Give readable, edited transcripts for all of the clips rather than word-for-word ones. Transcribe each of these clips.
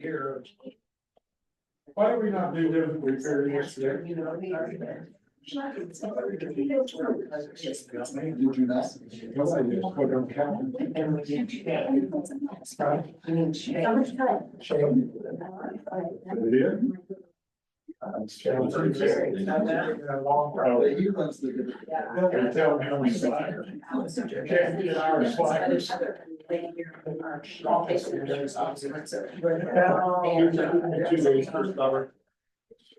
here. Why do we not do them repair yesterday? Did you not? Nobody just put them counting. And we did. It is? He runs the. They're telling me I'm a slacker. Can't be an hour slackers.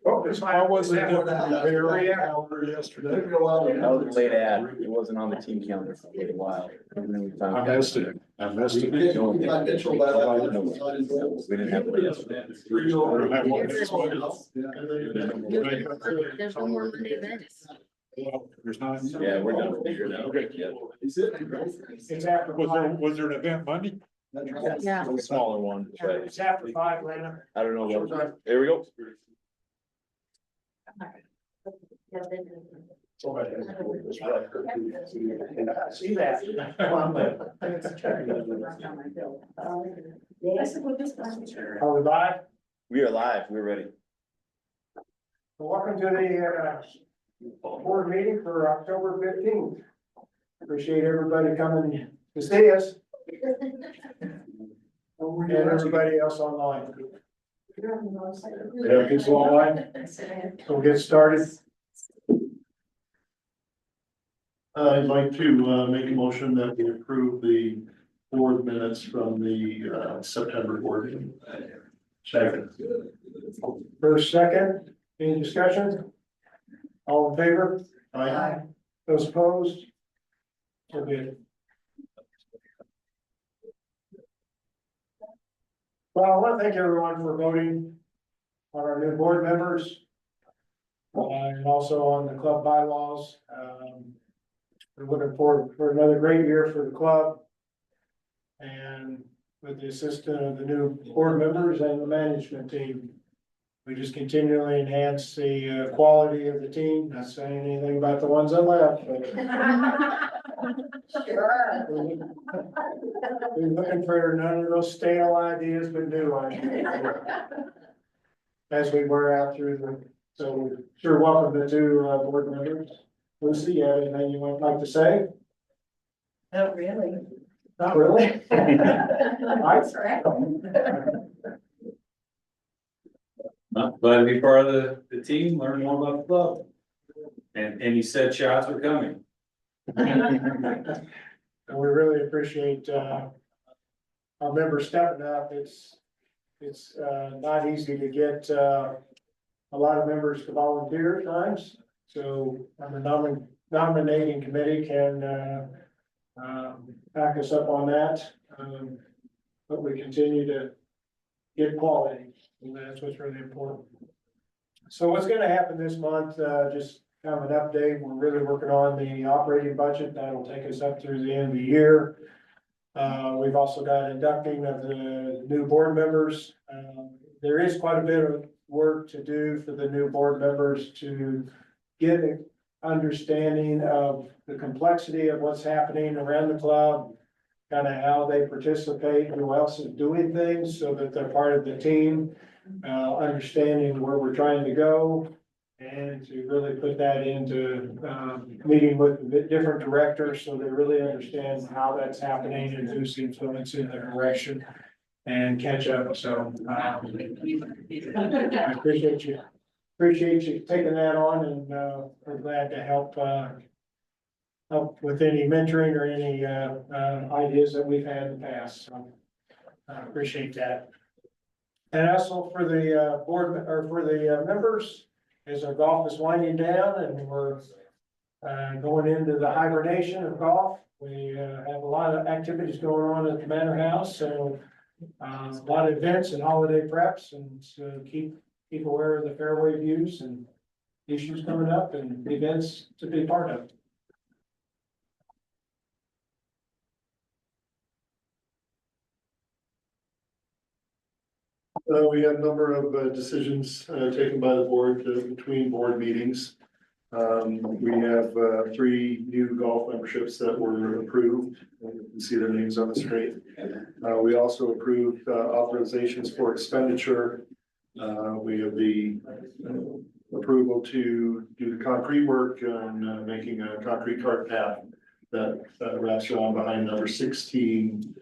Oh, it's my, I wasn't very hour yesterday. Took me a while to- That was a late ad. It wasn't on the team calendar for a while. And then we I found. missed it. I missed it. We got Mitchell by that. We didn't have it yesterday. I don't have one this way. There's no more Monday events. There's not. Yeah, we're done figuring it out. Okay. Yeah. Is it? It's after. Was there an event Monday? Yeah. A smaller one, but It's after 5, Lana. I don't know what. There we go. See that? Are we live? We are live. We're ready. Welcome to the board meeting for October 15th. Appreciate everybody coming to see us and everybody else online. Yeah, it's online. We'll get started. I'd like to make a motion that we approve the board minutes from the September board meeting. Second. First, second, any discussion? All in favor? Aye. Those opposed? So good. Well, I want to thank everyone for voting on our new board members. And also on the club bylaws. We're looking forward for another great year for the club. And with the assistance of the new board members and the management team. We just continually enhance the quality of the team, not saying anything about the ones that left, but. We're looking for none of those stale ideas, but new ideas. As we wear out through the, so sure welcome the two board members. Lucy, you have anything you would like to say? Not really. Not really? That's right. Glad to be part of the team, learn more about the club. And any set shots are coming. And we really appreciate, our members stepping up. It's not easy to get, a lot of members to volunteer at times. So the nominating committee can, back us up on that. But we continue to get quality, and that's what's really important. So what's gonna happen this month, just kind of an update, we're really working on the operating budget, that'll take us up through the end of the year. We've also got inducting of the new board members. There is quite a bit of work to do for the new board members to get an understanding of the complexity of what's happening around the club, kind of how they participate, who else is doing things so that they're part of the team, understanding where we're trying to go, and to really put that into meeting with the different directors so they really understand how that's happening and who's influencing the direction and catch up. So I appreciate you taking that on, and we're glad to help with any mentoring or any ideas that we've had in the past. So I appreciate that. And also for the board or for the members, as our golf is winding down and we're going into the hibernation of golf. We have a lot of activities going on at the Manor House, so a lot of events and holiday preps, and so keep aware of the fairway views and issues coming up and events to be part of. We had a number of decisions taken by the board between board meetings. We have, 3 new golf memberships that were approved. You can see their names on the screen. We also approved, authorizations for expenditure. We have the approval to do the concrete work on making a concrete cart path that wraps around behind number 16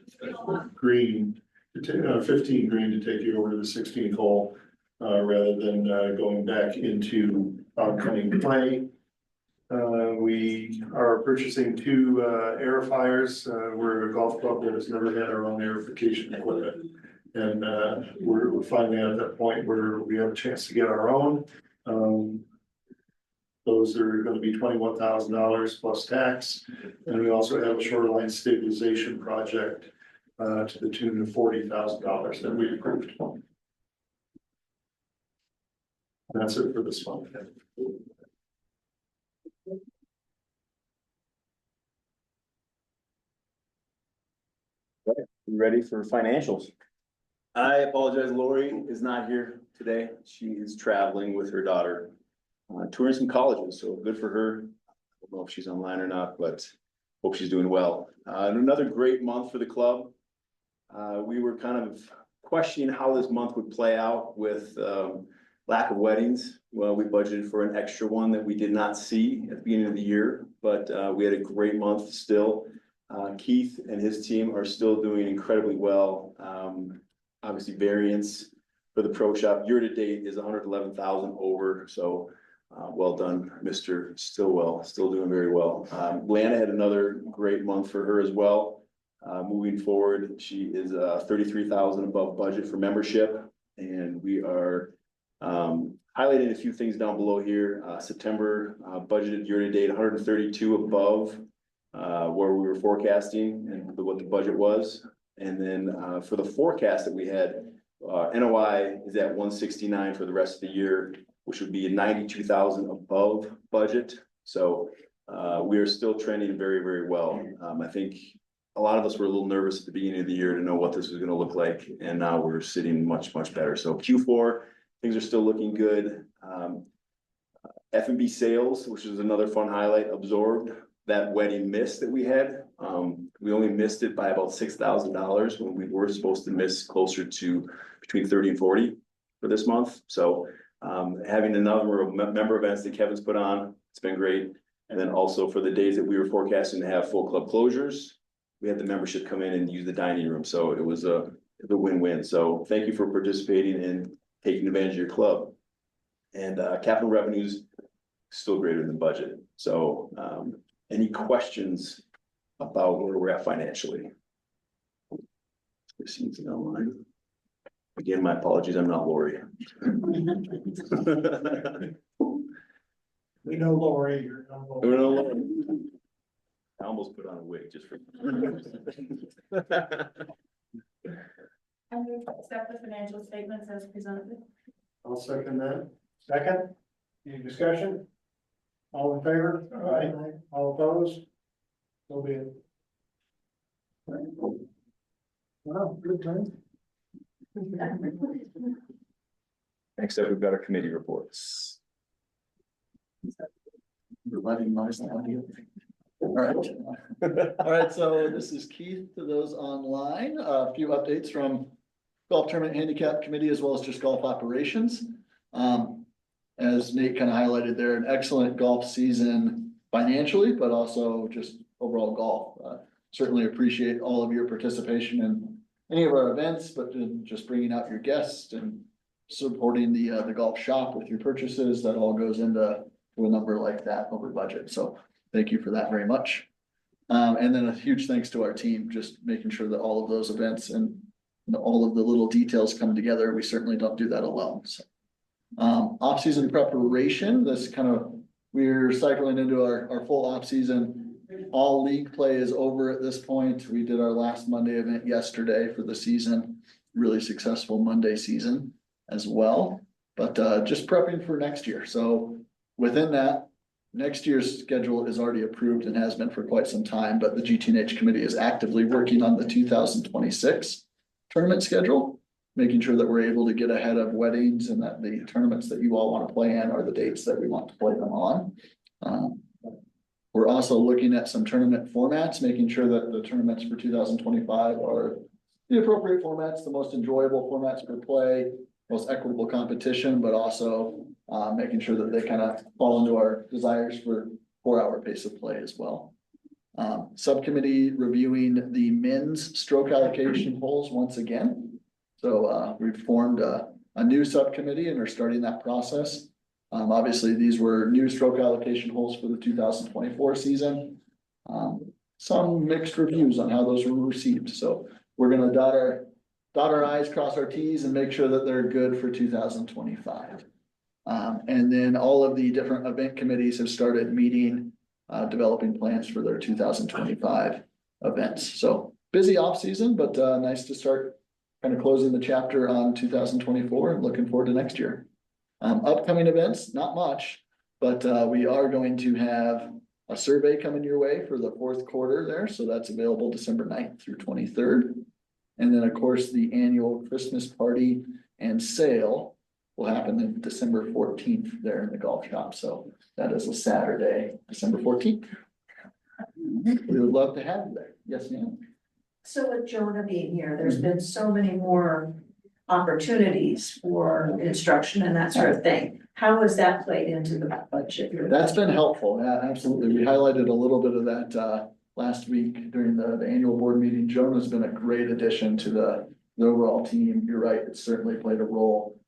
green, 15 green to take you over to the 16th hole, rather than going back into oncoming play. We are purchasing 2 aerifiers. We're a golf club that has never had our own aerification equipment. And we're finally at that point where we have a chance to get our own. Those are gonna be $21,000 plus tax. And we also have a shoreline stabilization project to the tune of $40,000 that we approved. That's it for this month. You ready for financials? I apologize, Lori is not here today. She is traveling with her daughter, touring some colleges, so good for her. I don't know if she's online or not, but hope she's doing well. And another great month for the club. We were kind of questioning how this month would play out with lack of weddings. Well, we budgeted for an extra one that we did not see at the beginning of the year, but we had a great month still. Keith and his team are still doing incredibly well. Obviously variance for the pro shop year to date is 111,000 over. So well done, Mr. Stillwell, still doing very well. Lana had another great month for her as well. Moving forward, she is 33,000 above budget for membership. And we are highlighting a few things down below here. September budgeted year to date 132 above where we were forecasting and what the budget was. And then for the forecast that we had, NOI is at 169 for the rest of the year, which would be 92,000 above budget. So we are still trending very, very well. I think a lot of us were a little nervous at the beginning of the year to know what this was going to look like. And now we're sitting much, much better. So Q4, things are still looking good. F&B sales, which is another fun highlight, absorbed that wedding miss that we had. We only missed it by about $6,000 when we were supposed to miss closer to between 30 and 40 for this month. So having a number of member events that Kevin's put on, it's been great. And then also for the days that we were forecasting to have full club closures, we had the membership come in and use the dining room. So it was a win-win. So thank you for participating and taking advantage of your club. And capital revenues still greater than budget. So any questions about where we're at financially? Received online. Again, my apologies, I'm not Lori. We know Lori, you're no Lori. We're not Lori. I almost put on a wig just for. I move to accept the financial statements as presented. I'll second that. Second, any discussion? All in favor? Aye. All opposed? So be it. Wow, good time. Next up, we've got our committee reports. All right, so this is Keith to those online. A few updates from Golf Tournament Handicap Committee as well as just golf operations. As Nate kind of highlighted there, an excellent golf season financially, but also just overall golf. Certainly appreciate all of your participation in any of our events, but just bringing out your guests and supporting the golf shop with your purchases. That all goes into a number like that over budget. So thank you for that very much. And then a huge thanks to our team, just making sure that all of those events and all of the little details come together. We certainly don't do that alone. So, off-season preparation, this kind of, we're cycling into our full off-season. All league play is over at this point. We did our last Monday event yesterday for the season. Really successful Monday season as well, but just prepping for next year. So within that, next year's schedule is already approved and has been for quite some time, but the GTNH committee is actively working on the 2026 tournament schedule, making sure that we're able to get ahead of weddings and that the tournaments that you all want to play in are the dates that we want to play them on. We're also looking at some tournament formats, making sure that the tournaments for 2025 are the appropriate formats, the most enjoyable formats for play, most equitable competition, but also making sure that they kind of fall into our desires for 4-hour pace of play as well. Subcommittee reviewing the men's stroke allocation holes once again. So we've formed a new subcommittee and are starting that process. Obviously, these were new stroke allocation holes for the 2024 season. Some mixed reviews on how those were received, so we're gonna dot our i's, cross our t's, and make sure that they're good for 2025. And then all of the different event committees have started meeting, developing plans for their 2025 events. So busy off season, but nice to start kind of closing the chapter on 2024 and looking forward to next year. Upcoming events, not much, but we are going to have a survey coming your way for the fourth quarter there, so that's available December 9th through 23rd. And then, of course, the annual Christmas party and sale will happen on December 14th there in the golf shop, so that is a Saturday, December 14th. We would love to have you there. Yes, ma'am. So with Jonah being here, there's been so many more opportunities for instruction and that sort of thing. How has that played into the budget? That's been helpful. Yeah, absolutely. We highlighted a little bit of that last week during the annual board meeting. Jonah's been a great addition to the overall team. You're right, it's certainly played a role.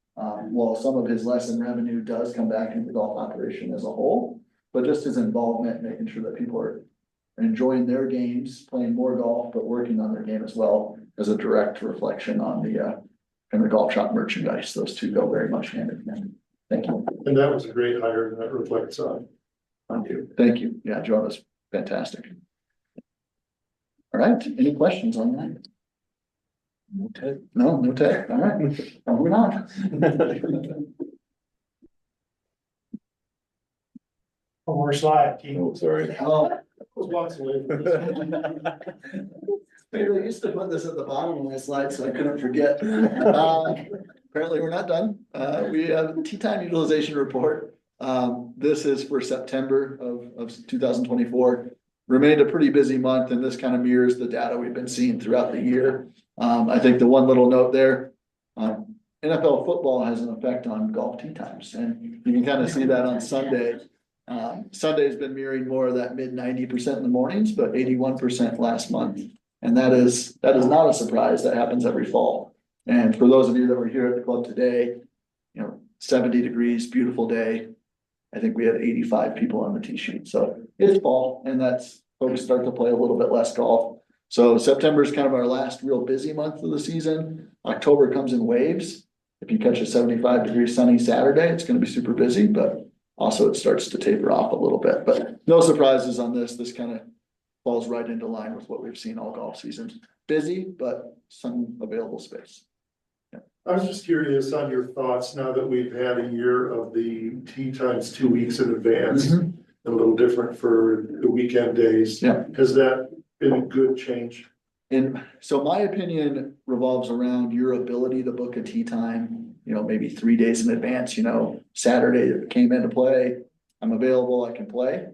While some of his lesson revenue does come back into the golf operation as a whole, but just his involvement, making sure that people are enjoying their games, playing more golf, but working on their game as well, as a direct reflection on the golf shop merchandise. Those two go very much hand in hand. Thank you. And that was a great hire, and that reflects on you. Thank you. Yeah, Jonah's fantastic. All right, any questions on that? No tech. No tech. All right, moving on. One more slide, Keith. Oh, sorry. Oh, Was walks away from this. they used to put this at the bottom of my slide, so I couldn't forget. Apparently, we're not done. We have a tea time utilization report. This is for September of 2024. Remained a pretty busy month, and this kind of mirrors the data we've been seeing throughout the year. I think the one little note there, NFL football has an effect on golf tee times, and you can kind of see that on Sunday. Sunday's been mirroring more of that mid 90% in the mornings, but 81% last month. And that is not a surprise. That happens every fall. And for those of you that were here at the club today, 70 degrees, beautiful day. I think we had 85 people on the tee sheet. So it's fall, and that's folks start to play a little bit less golf. So September is kind of our last real busy month of the season. October comes in waves. If you catch a 75-degree sunny Saturday, it's going to be super busy, but also it starts to taper off a little bit. But no surprises on this. This kind of falls right into line with what we've seen all golf seasons. Busy, but some available space. I was just curious on your thoughts now that we've had a year of the tee times 2 weeks in advance. A little different for the weekend days. Yeah. Has that been a good change? And so my opinion revolves around your ability to book a tee time, maybe 3 days in advance, Saturday came into play, I'm available, I can play.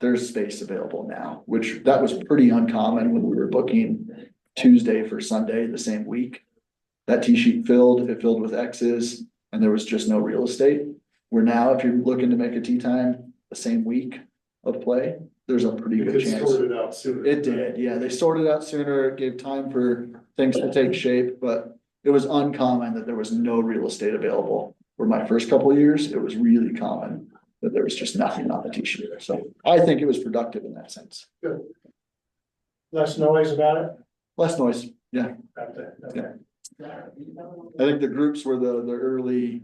There's space available now, which that was pretty uncommon when we were booking Tuesday for Sunday the same week. That tee sheet it filled with X's, and there was just no real estate. Where now, if you're looking to make a tee time the same week of play, there's a pretty good chance. It sorted out sooner. It did, yeah. They sorted out sooner, it gave time for things to take shape, but it was uncommon that there was no real estate available. For my first couple of years, it was really common that there was just nothing on the tee sheet. So I think it was productive in that sense. Good. Less noise about it? Less noise, yeah. About that, okay. I think the groups were the early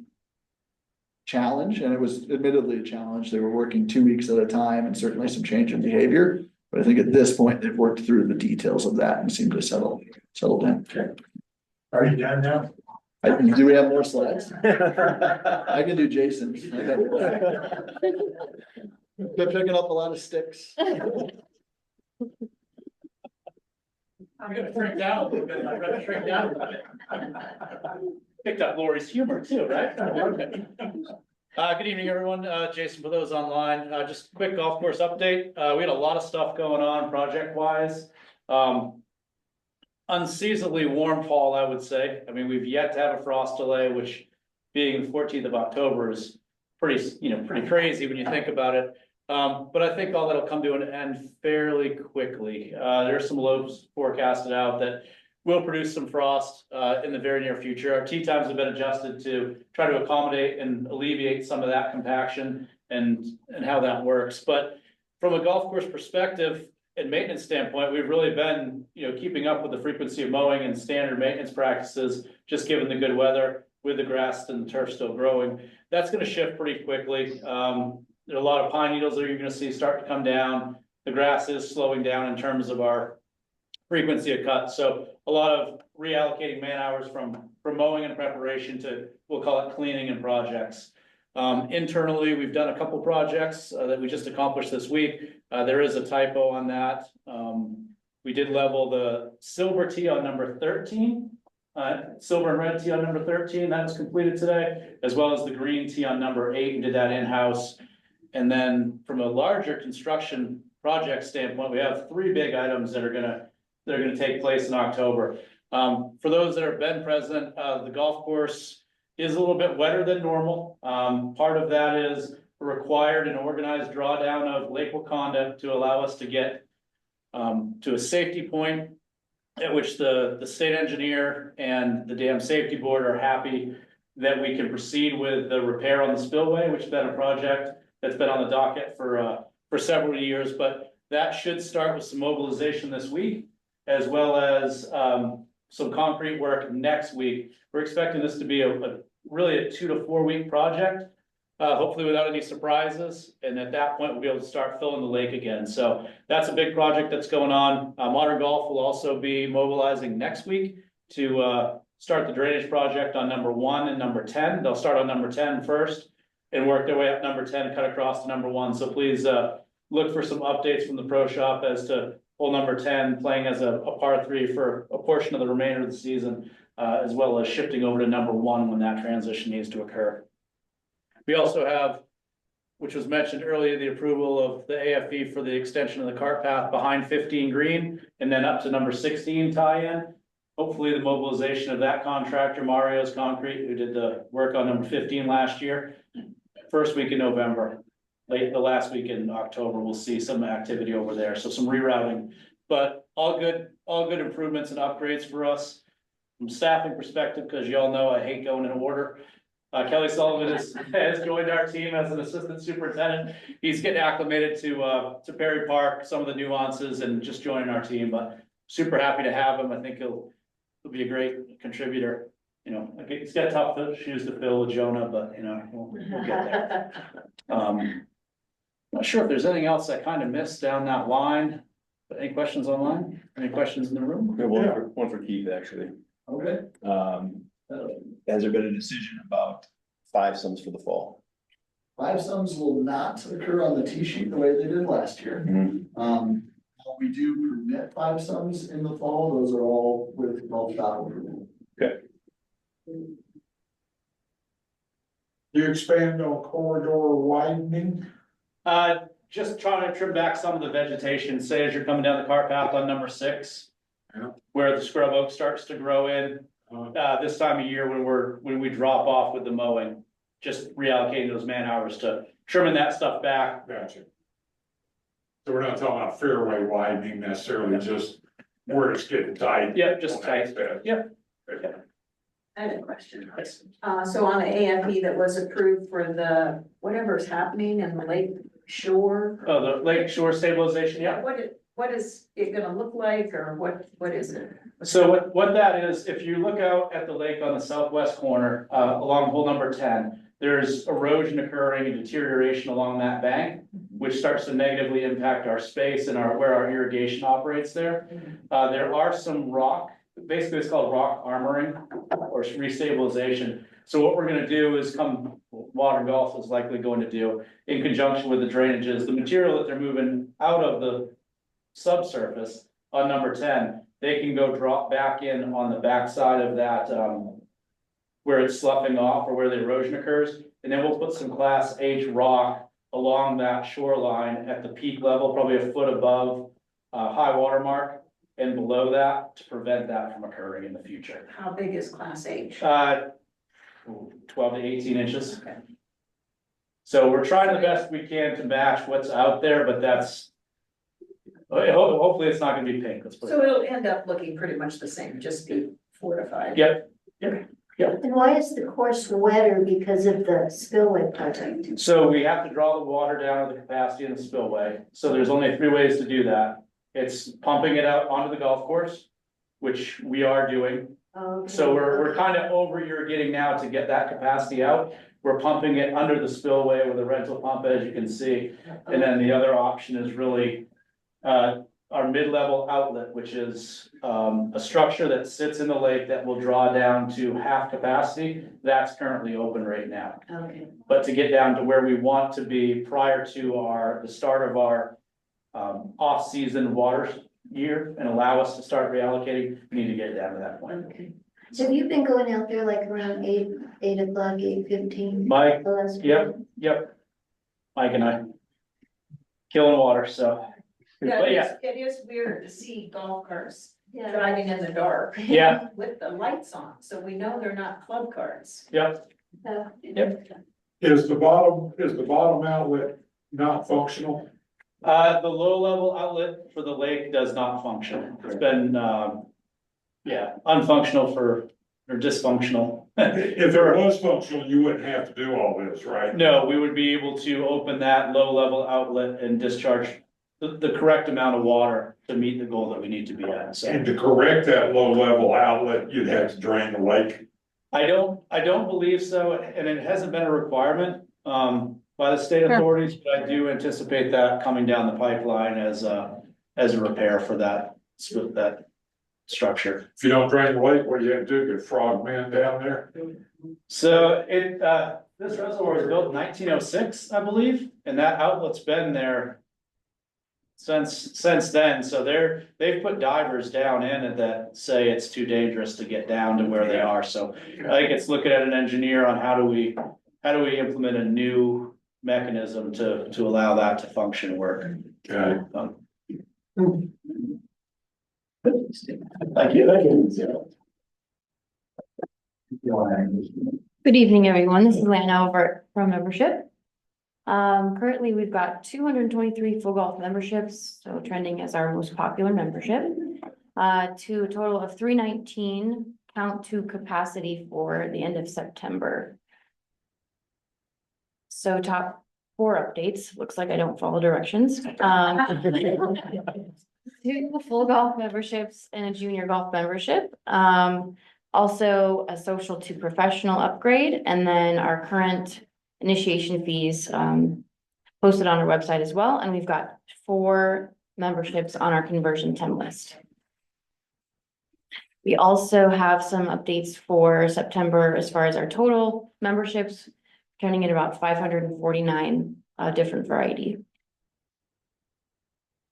challenge, and it was admittedly a challenge. They were working 2 weeks at a time and certainly some change in behavior. But I think at this point, they've worked through the details of that and seem to settle down. Okay. Are you done now? Do we have more slides? I can do Jason's. Been picking up a lot of sticks. I'm gonna shrink down a little bit, I'm gonna shrink down a little bit. Picked up Lori's humor too, right? Good evening, everyone. Jason, for those online, just quick golf course update. We had a lot of stuff going on project wise. Unseasonably warm fall, I would say. I mean, we've yet to have a frost delay, which being the 14th of October is pretty crazy when you think about it. But I think all that'll come to an end fairly quickly. There's some lows forecasted out that will produce some frost in the very near future. Our tee times have been adjusted to try to accommodate and alleviate some of that compaction and how that works. But from a golf course perspective and maintenance standpoint, we've really been, keeping up with the frequency of mowing and standard maintenance practices, just given the good weather with the grass and the turf still growing. That's going to shift pretty quickly. There are a lot of pine needles that you're going to see start to come down. The grass is slowing down in terms of our frequency of cuts. So a lot of reallocating man hours from mowing and preparation to, we'll call it cleaning and projects. Internally, we've done a couple projects that we just accomplished this week. There is a typo on that. We did level the silver tee on number 13. Silver and red tee on number 13, that was completed today, as well as the green tee on number 8, and did that in-house. And then from a larger construction project standpoint, we have 3 big items that are gonna take place in October. For those that have been present, the golf course is a little bit wetter than normal. Part of that is a required and organized drawdown of Lake Waconda to allow us to get to a safety point at which the state engineer and the dam safety board are happy that we can proceed with the repair on the spillway, which has been a project that's been on the docket for several years. But that should start with some mobilization this week, as well as some concrete work next week. We're expecting this to be really a 2 to 4 week project, hopefully without any surprises. And at that point, we'll be able to start filling the lake again. So that's a big project that's going on. Modern Golf will also be mobilizing next week to start the drainage project on number 1 and number 10. They'll start on number 10 first and work their way up number 10 and cut across to number 1. So please look for some updates from the pro shop as to hole number 10 playing as a par 3 for a portion of the remainder of the season, as well as shifting over to number 1 when that transition needs to occur. We also have, which was mentioned earlier, the approval of the AFE for the extension of the cart path behind 15 green and then up to number 16 tie-in. Hopefully the mobilization of that contractor, Mario's Concrete, who did the work on number 15 last year, first week in November. The last week in October, we'll see some activity over there. So some rerouting, but all good improvements and upgrades for us. From staffing perspective, because you all know I hate going in order. Kelly Sullivan has joined our team as an assistant superintendent. He's getting acclimated to Perry Park, some of the nuances, and just joining our team. But super happy to have him. I think he'll be a great contributor. He's got tough shoes to fill with Jonah, but we'll get there. Not sure if there's anything else I kind of missed down that line. But any questions online? Any questions in the room? We have one for Keith, actually. Okay. Has there been a decision about 5 sums for the fall? 5 sums will not occur on the tee sheet the way they did last year. We do permit 5 sums in the fall. Those are all with golf shop approval. Okay. You expand on corridor widening? Just trying to trim back some of the vegetation, say as you're coming down the cart path on number 6. Yeah. Where the scrub oak starts to grow in, this time of year when we drop off with the mowing, just reallocating those man hours to trimming that stuff back. Gotcha. So we're not talking about fairway widening necessarily, just where it's getting tight. Yep, just tight. Yep. I had a question. So on the AFE that was approved for the, whatever's happening in the lake shore. Oh, the lake shore stabilization, yeah. What is it gonna look like, or what is it? So what that is, if you look out at the lake on the southwest corner, along hole number 10, there's erosion occurring and deterioration along that bank, which starts to negatively impact our space and where our irrigation operates there. There are some rock, basically it's called rock armoring or restabilization. So what we're gonna do is Modern Golf is likely going to do in conjunction with the drainages, the material that they're moving out of the subsurface on number 10, they can go drop back in on the backside of that where it's sloughing off or where the erosion occurs. And then we'll put some Class H rock along that shoreline at the peak level, probably a foot above high water mark and below that to prevent that from occurring in the future. How big is Class H? 12 to 18 inches. So we're trying the best we can to match what's out there, but that's, hopefully it's not gonna be pink. Let's put So it. it'll end up looking pretty much the same, just be fortified. Yep. And why is the course wetter because of the spillway project? So we have to draw the water down to the capacity in the spillway. So there's only 3 ways to do that. It's pumping it out onto the golf course, which we are doing. Okay. So we're kind of over irrigating now to get that capacity out. We're pumping it under the spillway with a rental pump, as you can see. And then the other option is really our mid-level outlet, which is a structure that sits in the lake that will draw down to half capacity. That's currently open right now. Okay. But to get down to where we want to be prior to the start of our off-season water year and allow us to start reallocating, we need to get it down to that point. Okay. So have you been going out there like around 8 o'clock, 8:15? Mike, yep. Mike and I. Killing water, so. But yeah, It is weird to see golf carts Yeah. driving in the dark. Yeah. With the lights on, so we know they're not club carts. yep. Yep. Is the bottom outlet not functional? The low-level outlet for the lake does not function. It's been, unfunctional or dysfunctional. If it was functional, you wouldn't have to do all this, right? No, we would be able to open that low-level outlet and discharge the correct amount of water to meet the goal that we need to be at, so. And to correct that low level outlet, you'd have to drain the lake. I don't believe so, and it hasn't been a requirement, by the state authorities, but I do anticipate that coming down the pipeline as a repair for that structure. If you don't drain the lake, what do you have to do? Get frogmen down there? So this reservoir was built in 1906, I believe, and that outlet's been there since then, so they've put divers down in it that say it's too dangerous to get down to where they are, so I think it's looking at an engineer on how do we implement a new mechanism to allow that to function and work. Okay. Thank you. Good evening, everyone. This is Lana over from membership. Currently, we've got 223 full golf memberships, so trending as our most popular membership. To a total of 319 count to capacity for the end of September. So top 4 updates, looks like I don't follow directions. 2 full golf memberships and a junior golf membership. Also a social to professional upgrade, and then our current initiation fees posted on our website as well. And we've got 4 memberships on our conversion 10 list. We also have some updates for September as far as our total memberships, turning at about 549 different variety.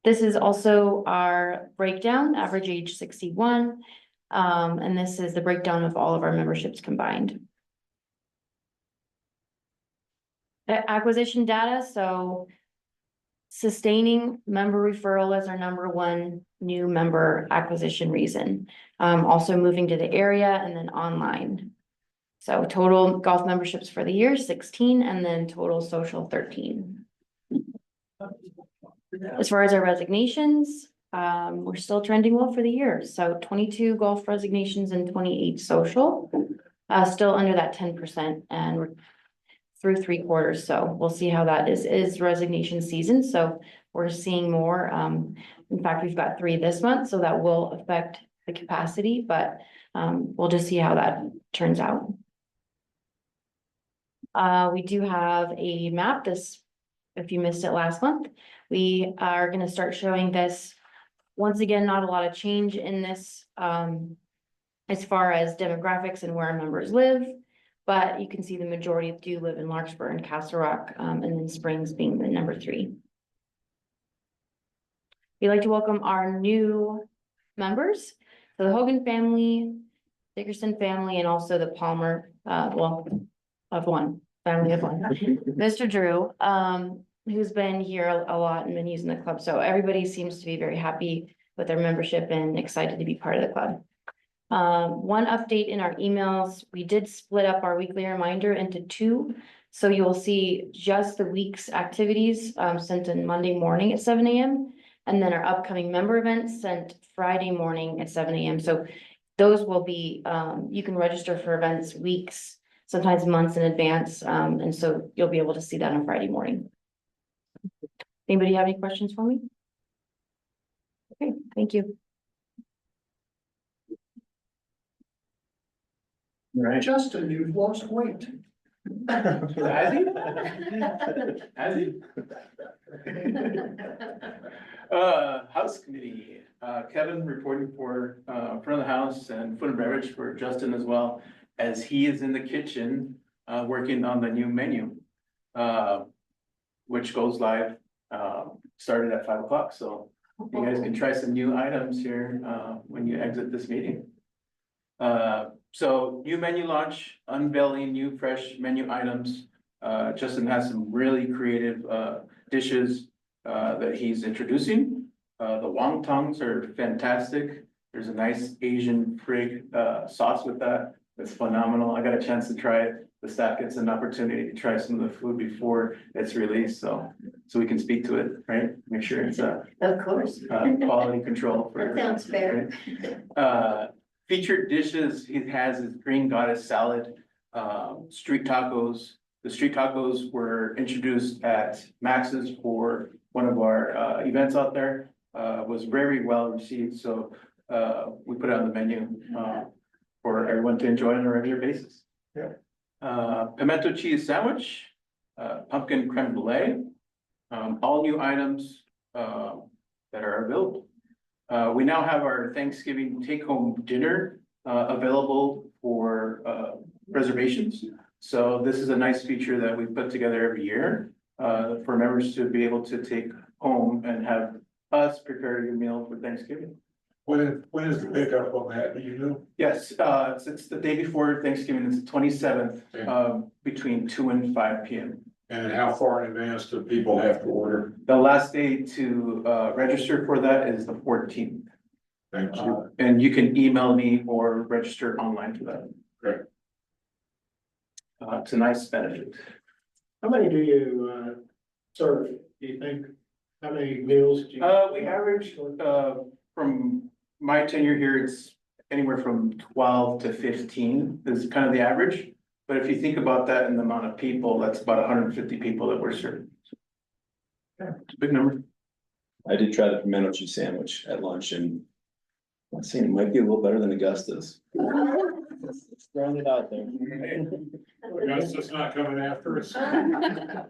This is also our breakdown, average age 61. And this is the breakdown of all of our memberships combined. The acquisition data, so sustaining member referral is our #1 new member acquisition reason. Also moving to the area and then online. So total golf memberships for the year, 16, and then total social 13. As far as our resignations, we're still trending well for the year. So 22 golf resignations and 28 social, still under that 10%, and we're through 3 quarters. So we'll see how that is resignation season. So we're seeing more. In fact, we've got 3 this month, so that will affect the capacity, but we'll just see how that turns out. We do have a map. If you missed it last month, we are going to start showing this. Once again, not a lot of change in this as far as demographics and where our members live, but you can see the majority do live in Larkspur and Castle Rock, and then Springs being the number 3. We'd like to welcome our new members, so the Hogan family, Dickerson family, and also the Palmer well, of one, family of one. Mr. Drew, who's been here a lot and been using the club, so everybody seems to be very happy with their membership and excited to be part of the club. One update in our emails, we did split up our weekly reminder into two. So you will see just the week's activities, sent on Monday morning at 7 AM. And then our upcoming member events sent Friday morning at 7 AM. So those will be, you can register for events weeks, sometimes months in advance. And so you'll be able to see that on Friday morning. Anybody have any questions for me? Okay, thank you. Right. Justin, you've lost weight. Has he? Has he? House committee, Kevin reporting for, front of the house and food and beverage for Justin as well, as he is in the kitchen, working on the new menu. Which goes live, started at 5 o'clock, so you guys can try some new items here, when you exit this meeting. So new menu launch, unveiling new fresh menu items. Justin has some really creative dishes that he's introducing. The wontongs are fantastic. There's a nice Asian frig sauce with that. It's phenomenal. I got a chance to try it. The staff gets an opportunity to try some of the food before it's released, so we can speak to it, right? Make sure it's Of course. quality control for. That sounds fair. Featured dishes, he has his green goddess salad, street tacos. The street tacos were introduced at Max's for one of our events out there. Was very well received, so we put it on the menu for everyone to enjoy on a regular basis. Yeah. Pimento cheese sandwich, pumpkin creme brulee, all new items that are available. We now have our Thanksgiving take-home dinner available for reservations. So this is a nice feature that we put together every year for members to be able to take home and have us prepare your meal for Thanksgiving. When is the pickup on that, do you know? Yes, it's the day before Thanksgiving, it's the 27th, between 2 and 5 PM. And how far in advance do people have to order? The last day to register for that is the 14th. Thank you. And you can email me or register online for that. Great. It's a nice benefit. How many do you serve, do you think? How many meals? do you? We average, from my tenure here, it's anywhere from 12 to 15 is kind of the average. But if you think about that in the amount of people, that's about 150 people that we're serving. It's a big number. I did try the pimento cheese sandwich at lunch and I'm saying it might be a little better than Augusta's. Just throwing it out there. Augusta's not coming after us.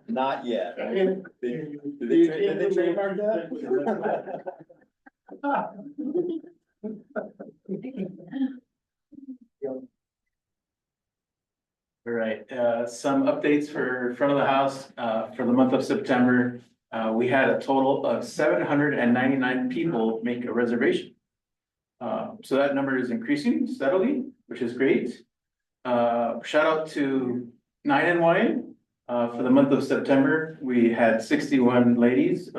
Not yet. And- Did they trademark that? All right, some updates for front of the house, for the month of September. We had a total of 799 people make a reservation. So that number is increasing steadily, which is great. Shout out to 9 and Wine. For the month of September, we had 61 ladies,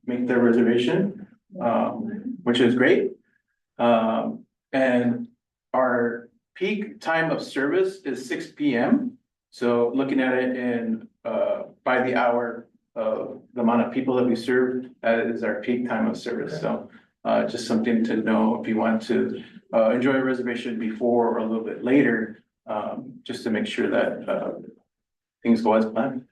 make their reservation, which is great. And our peak time of service is 6 PM. So looking at it in, by the hour of the amount of people that we serve, that is our peak time of service. So just something to know if you want to enjoy a reservation before or a little bit later, just to make sure that things go as planned.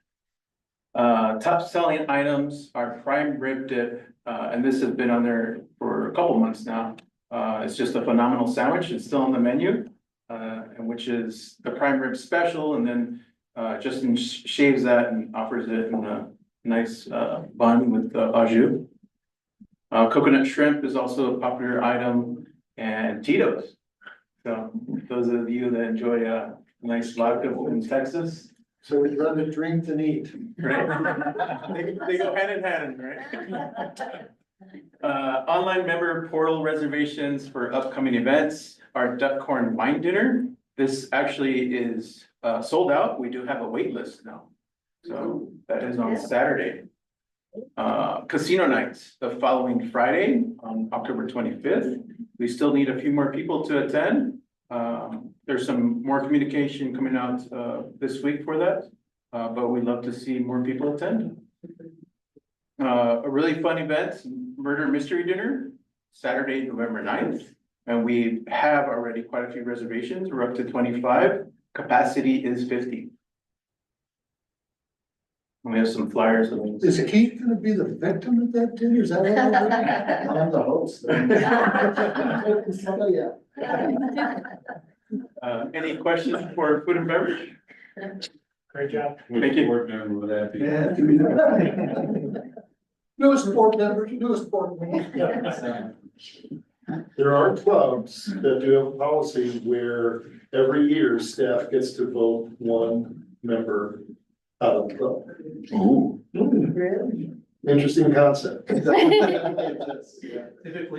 Top selling items are prime rib dip, and this has been on there for a couple months now. It's just a phenomenal sandwich. It's still on the menu, and which is the prime rib special, and then Justin shaves that and offers it in a nice bun with au jus. Coconut shrimp is also a popular item, and Tito's. So those of you that enjoy a nice vodka in Texas. So we'd rather drink than eat. Right? They go hand in hand, right? Online member portal reservations for upcoming events, our duck corn wine dinner, This actually is sold out. We do have a wait list now. So that is on Saturday. Casino nights, the following Friday on October 25th. We still need a few more people to attend. There's some more communication coming out this week for that. But we'd love to see more people attend. A really fun event, murder mystery dinner, Saturday, November 9th. And we have already quite a few reservations. We're up to 25. Capacity is 50. We have some flyers. Is Keith gonna be the victim of that dinner? Is that what I'm the host. Somebody else. Any questions for food and beverage? Great job. Thank you. Board member would that be? Newest board member, newest board member. There are clubs that do have a policy where every year staff gets to vote one member out of the club. Ooh. Interesting concept. Typically,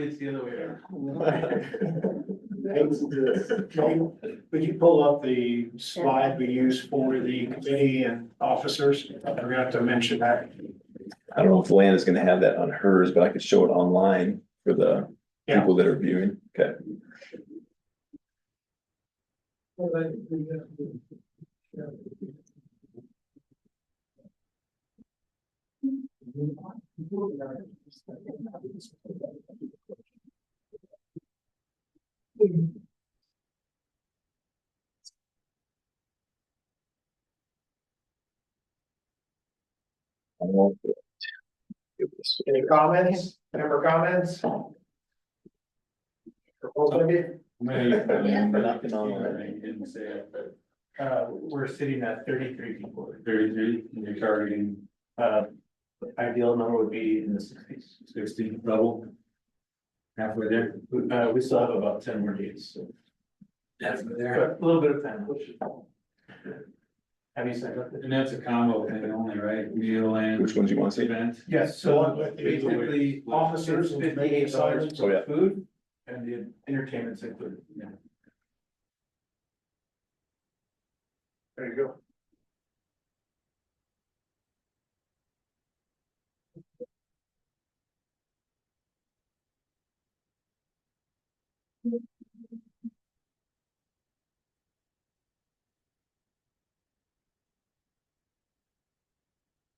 it's the other way around. Would you pull up the slide we use for the committee and officers? I forgot to mention that. I don't know if Luann is gonna have that on hers, but I could show it online for the Yeah. people that are viewing. Okay. Any comments, member comments? Proposal maybe? Nothing online. Didn't say it, but We're sitting at 33 people. 33, and you're targeting Ideal number would be in the 60s. 60 double. Halfway there. We still have about 10 more days, so. Halfway there. But a little bit of time. Have you signed up? And that's a combo thing only, right? Meal and. Which ones you want to see? Event. Yes, so basically officers and committee assignments. Oh, yeah. Food and the entertainment's included. Yeah. There you go.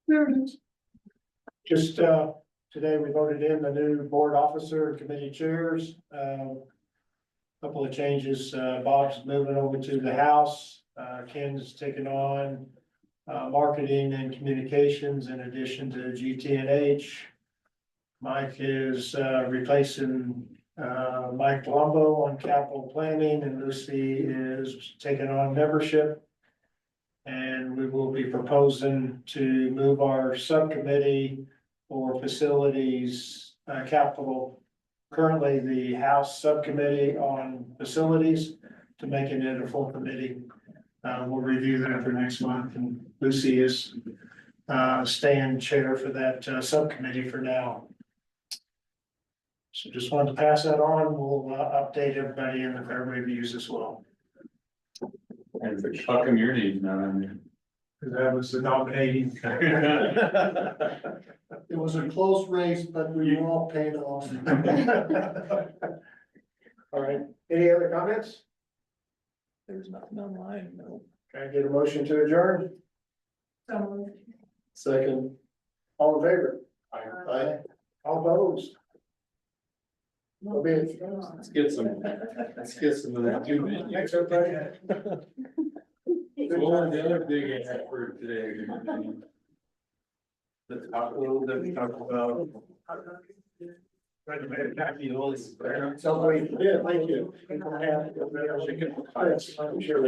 There it is. Just, today we voted in the new board officer and committee chairs. Couple of changes, Bob's moving over to the house, Ken's taking on marketing and communications in addition to GT&H. Mike is replacing Mike Palumbo on capital planning, and Lucy is taking on membership. And we will be proposing to move our subcommittee for facilities, capital. Currently, the House Subcommittee on Facilities to making it a full committee. We'll review that for next month, and Lucy is staying chair for that subcommittee for now. So just wanted to pass that on. We'll update everybody in the Fairway Views as well. How come your name's not on there? Because that was the nominating. It was a close race, but we were all paid off. All right, any other comments? There's nothing online, no. Can I get a motion to adjourn? So moved. Second. All in favor? Aye. All opposed? No bid. Let's get some of that too, man. Thanks, everybody. Well, the other big effort today. Let's talk a little bit, talk about. Celebrate, yeah, thank you. Yes, I'm sure.